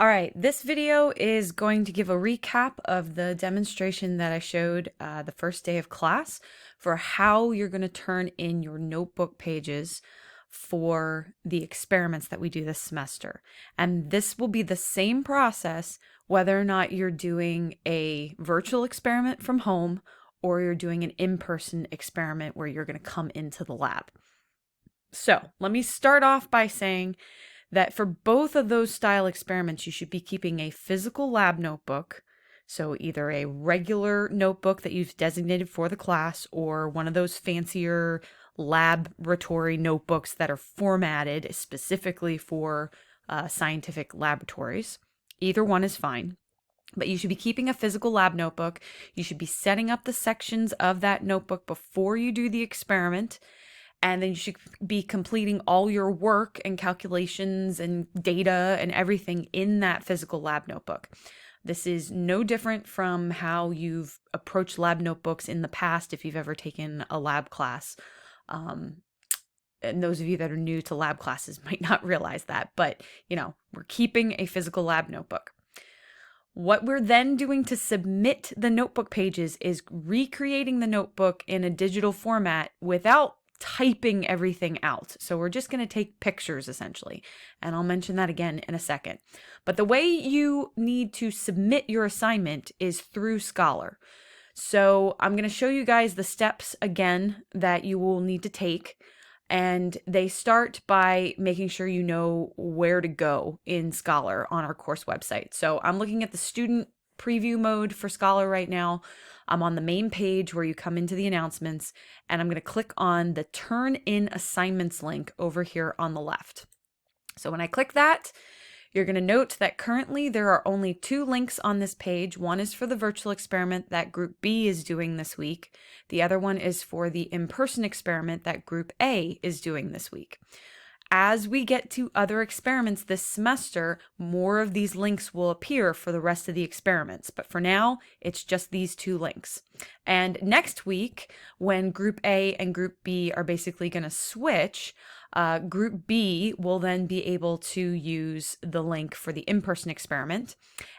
All right, this video is going to give a recap of the demonstration that I showed the first day of class for how you're going to turn in your notebook pages for the experiments that we do this semester. And this will be the same process whether or not you're doing a virtual experiment from home or you're doing an in-person experiment where you're going to come into the lab. So let me start off by saying that for both of those style experiments, you should be keeping a physical lab notebook. So either a regular notebook that you've designated for the class or one of those fancier laboratory notebooks that are formatted specifically for scientific laboratories. Either one is fine. But you should be keeping a physical lab notebook. You should be setting up the sections of that notebook before you do the experiment. And then you should be completing all your work and calculations and data and everything in that physical lab notebook. This is no different from how you've approached lab notebooks in the past if you've ever taken a lab class. And those of you that are new to lab classes might not realize that, but we're keeping a physical lab notebook. What we're then doing to submit the notebook pages is recreating the notebook in a digital format without typing everything out. So we're just going to take pictures essentially, and I'll mention that again in a second. But the way you need to submit your assignment is through Scholar. So I'm going to show you guys the steps again that you will need to take, and they start by making sure you know where to go in Scholar on our course website. So I'm looking at the student preview mode for Scholar right now. I'm on the main page where you come into the announcements, and I'm going to click on the Turn in Assignments link over here on the left. So when I click that, you're going to note that currently there are only two links on this page. One is for the virtual experiment that Group B is doing this week. The other one is for the in-person experiment that Group A is doing this week. As we get to other experiments this semester, more of these links will appear for the rest of the experiments. But for now, it's just these two links. And next week, when Group A and Group B are basically going to switch, Group B will then be able to use the link for the in-person experiment.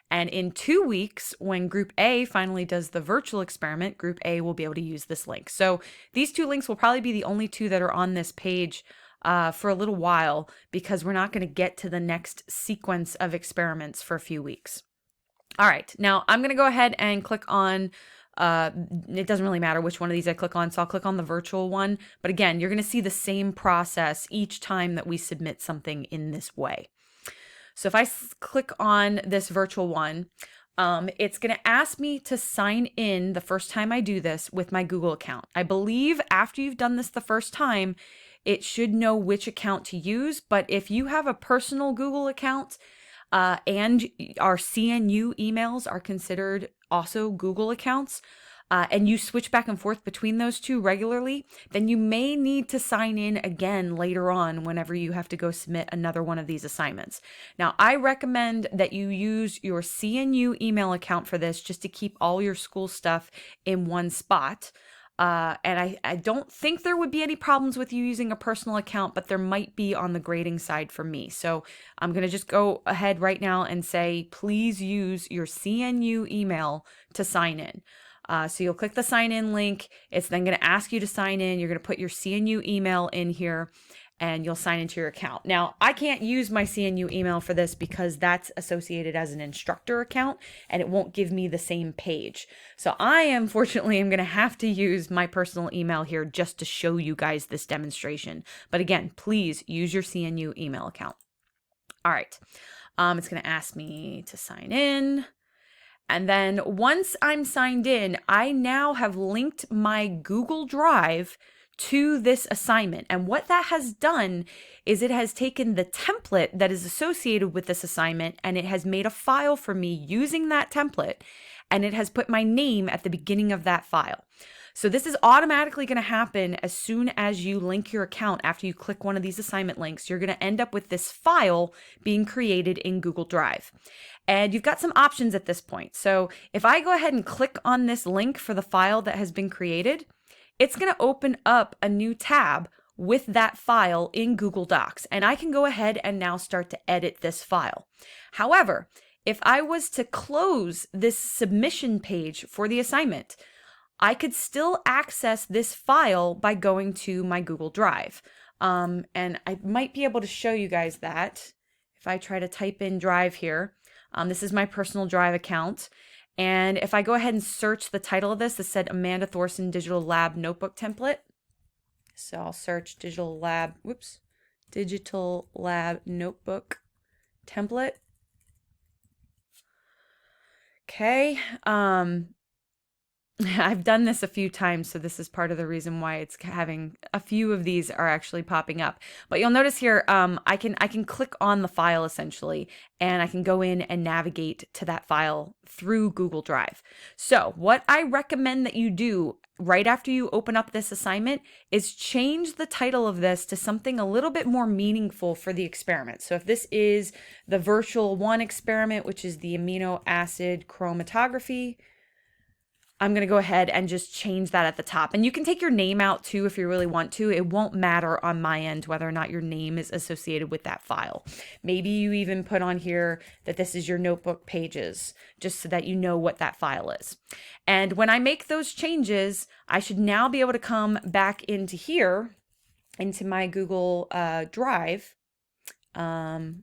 And in 2 weeks, when Group A finally does the virtual experiment, Group A will be able to use this link. So these two links will probably be the only two that are on this page for a little while, because we're not going to get to the next sequence of experiments for a few weeks. All right, now I'm going to go ahead and click on, it doesn't really matter which one of these I click on, so I'll click on the virtual one. But again, you're going to see the same process each time that we submit something in this way. So if I click on this virtual one, it's going to ask me to sign in the first time I do this with my Google account. I believe after you've done this the first time, it should know which account to use. But if you have a personal Google account and our CNU emails are considered also Google accounts, and you switch back and forth between those two regularly, then you may need to sign in again later on whenever you have to go submit another one of these assignments. Now, I recommend that you use your CNU email account for this, just to keep all your school stuff in one spot. And I don't think there would be any problems with you using a personal account, but there might be on the grading side for me. So I'm going to just go ahead right now and say, please use your CNU email to sign in. So you'll click the sign in link. It's then going to ask you to sign in. You're going to put your CNU email in here, and you'll sign into your account. Now, I can't use my CNU email for this because that's associated as an instructor account, and it won't give me the same page. So I, unfortunately, am going to have to use my personal email here just to show you guys this demonstration. But again, please use your CNU email account. All right. It's going to ask me to sign in. And then once I'm signed in, I now have linked my Google Drive to this assignment. And what that has done is it has taken the template that is associated with this assignment, and it has made a file for me using that template, and it has put my name at the beginning of that file. So this is automatically going to happen as soon as you link your account. After you click one of these assignment links, you're going to end up with this file being created in Google Drive. And you've got some options at this point. So if I go ahead and click on this link for the file that has been created, it's going to open up a new tab with that file in Google Docs. And I can go ahead and now start to edit this file. However, if I was to close this submission page for the assignment, I could still access this file by going to my Google Drive. And I might be able to show you guys that if I try to type in Drive here. This is my personal Drive account. And if I go ahead and search the title of this, it said Amanda Thorson Digital Lab Notebook Template. So I'll search Digital Lab Notebook Template. Okay. I've done this a few times, so this is part of the reason why it's having a few of these are actually popping up. But you'll notice here, I can click on the file essentially, and I can go in and navigate to that file through Google Drive. So what I recommend that you do right after you open up this assignment is change the title of this to something a little bit more meaningful for the experiment. So if this is the Virtual 1 experiment, which is the amino acid chromatography, I'm going to go ahead and just change that at the top. And you can take your name out too if you really want to. It won't matter on my end whether or not your name is associated with that file. Maybe you even put on here that this is your notebook pages, just so that you know what that file is. And when I make those changes, I should now be able to come back into here, into my Google Drive. And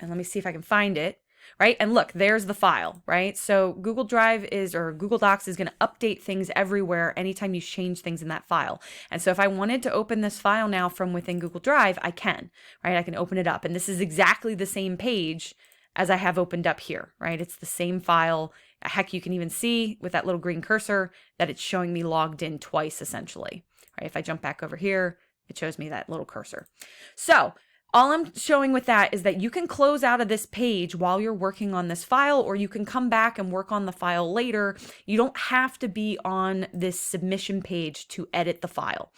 let me see if I can find it. Right? And look, there's the file, right? So Google Drive or Google Docs is going to update things everywhere anytime you change things in that file. And so if I wanted to open this file now from within Google Drive, I can, right? I can open it up. And this is exactly the same page as I have opened up here, right? It's the same file. Heck, you can even see with that little green cursor that it's showing me logged in twice essentially, right? If I jump back over here, it shows me that little cursor. So all I'm showing with that is that you can close out of this page while you're working on this file, or you can come back and work on the file later. You don't have to be on this submission page to edit the file.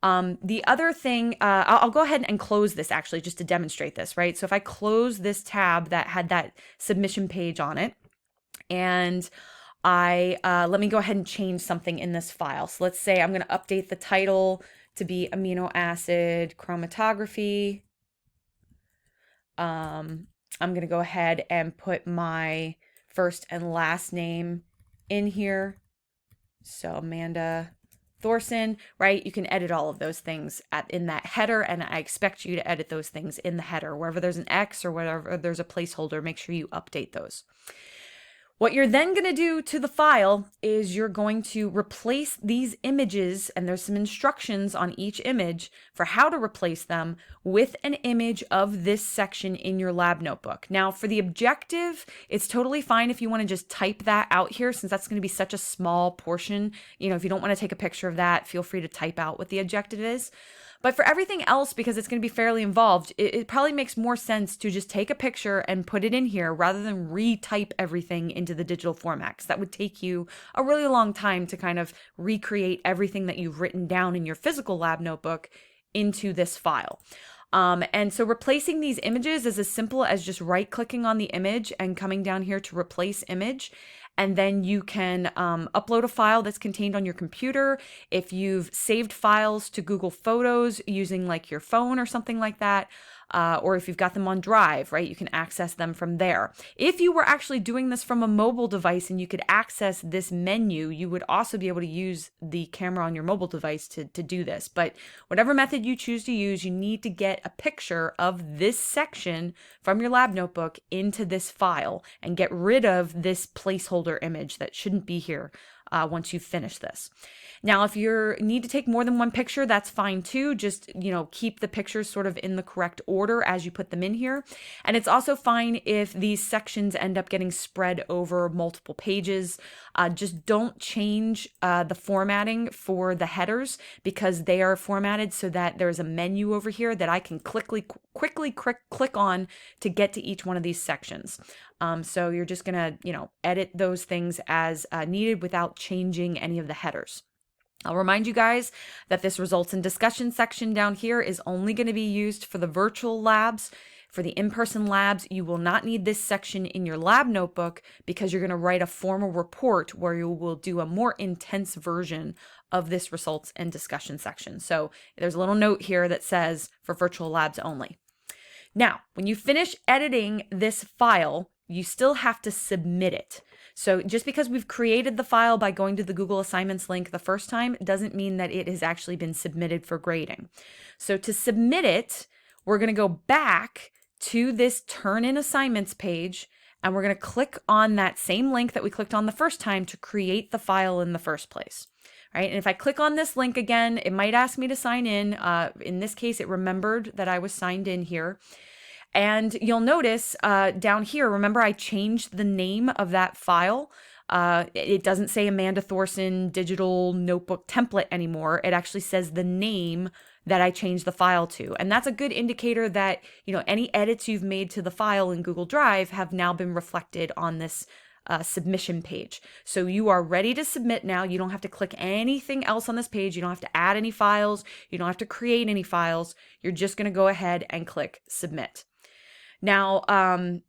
The other thing, I'll go ahead and close this actually just to demonstrate this, right? So if I close this tab that had that submission page on it, and let me go ahead and change something in this file. So let's say I'm going to update the title to be amino acid chromatography. I'm going to go ahead and put my first and last name in here. So Amanda Thorson, right? You can edit all of those things in that header, and I expect you to edit those things in the header. Wherever there's an X or wherever there's a placeholder, make sure you update those. What you're then going to do to the file is you're going to replace these images, and there's some instructions on each image for how to replace them with an image of this section in your lab notebook. Now, for the objective, it's totally fine if you want to just type that out here, since that's going to be such a small portion. You know, if you don't want to take a picture of that, feel free to type out what the objective is. But for everything else, because it's going to be fairly involved, it probably makes more sense to just take a picture and put it in here rather than retype everything into the digital format, because that would take you a really long time to kind of recreate everything that you've written down in your physical lab notebook into this file. And so replacing these images is as simple as just right-clicking on the image and coming down here to replace image. And then you can upload a file that's contained on your computer. If you've saved files to Google Photos using like your phone or something like that, or if you've got them on Drive, right, you can access them from there. If you were actually doing this from a mobile device and you could access this menu, you would also be able to use the camera on your mobile device to do this. But whatever method you choose to use, you need to get a picture of this section from your lab notebook into this file and get rid of this placeholder image that shouldn't be here once you finish this. Now, if you need to take more than one picture, that's fine too. Just, keep the pictures sort of in the correct order as you put them in here. And it's also fine if these sections end up getting spread over multiple pages. Just don't change the formatting for the headers, because they are formatted so that there's a menu over here that I can quickly click on to get to each one of these sections. So you're just gonna, edit those things as needed without changing any of the headers. I'll remind you guys that this results in discussion section down here is only going to be used for the virtual labs. For the in-person labs, you will not need this section in your lab notebook because you're going to write a formal report where you will do a more intense version of this results and discussion section. So there's a little note here that says for virtual labs only. Now, when you finish editing this file, you still have to submit it. So just because we've created the file by going to the Google Assignments link the first time doesn't mean that it has actually been submitted for grading. So to submit it, we're going to go back to this Turn in Assignments page, and we're going to click on that same link that we clicked on the first time to create the file in the first place. Right? And if I click on this link again, it might ask me to sign in. In this case, it remembered that I was signed in here. And you'll notice down here, remember I changed the name of that file. It doesn't say Amanda Thorson digital notebook template anymore. It actually says the name that I changed the file to. And that's a good indicator that, any edits you've made to the file in Google Drive have now been reflected on this submission page. So you are ready to submit now. You don't have to click anything else on this page. You don't have to add any files. You don't have to create any files. You're just going to go ahead and click submit. Now,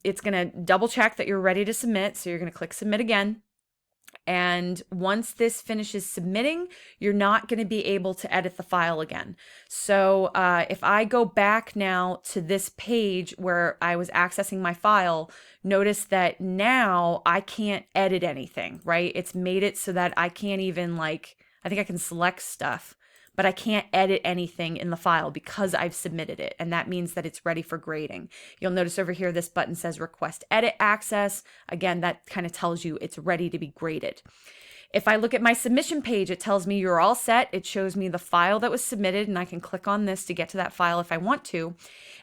it's going to double check that you're ready to submit. So you're going to click submit again. And once this finishes submitting, you're not going to be able to edit the file again. So if I go back now to this page where I was accessing my file, notice that now I can't edit anything, right? It's made it so that I can't even I think I can select stuff, but I can't edit anything in the file because I've submitted it. And that means that it's ready for grading. You'll notice over here, this button says request edit access. Again, that kind of tells you it's ready to be graded. If I look at my submission page, it tells me you're all set. It shows me the file that was submitted, and I can click on this to get to that file if I want to.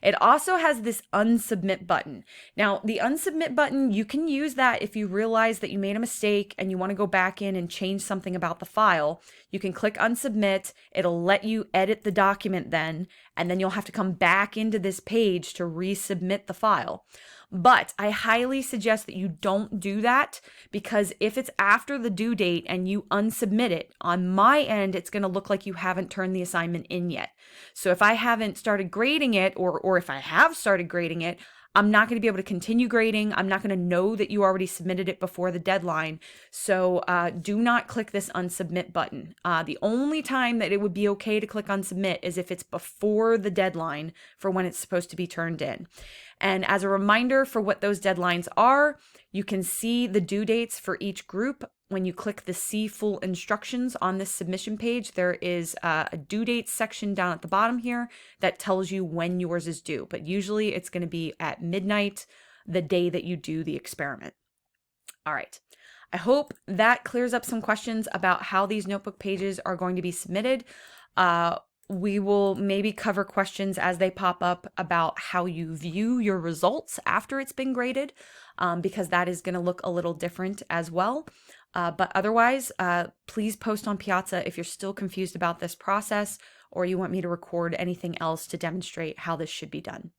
It also has this unsubmit button. Now, the unsubmit button, you can use that if you realize that you made a mistake and you want to go back in and change something about the file. You can click unsubmit. It'll let you edit the document then, and then you'll have to come back into this page to resubmit the file. But I highly suggest that you don't do that, because if it's after the due date and you unsubmit it, on my end, it's going to look like you haven't turned the assignment in yet. So if I haven't started grading it, or if I have started grading it, I'm not going to be able to continue grading. I'm not going to know that you already submitted it before the deadline. So do not click this unsubmit button. The only time that it would be okay to click unsubmit is if it's before the deadline for when it's supposed to be turned in. And as a reminder for what those deadlines are, you can see the due dates for each group. When you click the See Full Instructions on this submission page, there is a due date section down at the bottom here that tells you when yours is due. But usually it's going to be at midnight, the day that you do the experiment. All right. I hope that clears up some questions about how these notebook pages are going to be submitted. We will maybe cover questions as they pop up about how you view your results after it's been graded, because that is going to look a little different as well. But otherwise, please post on Piazza if you're still confused about this process, or you want me to record anything else to demonstrate how this should be done.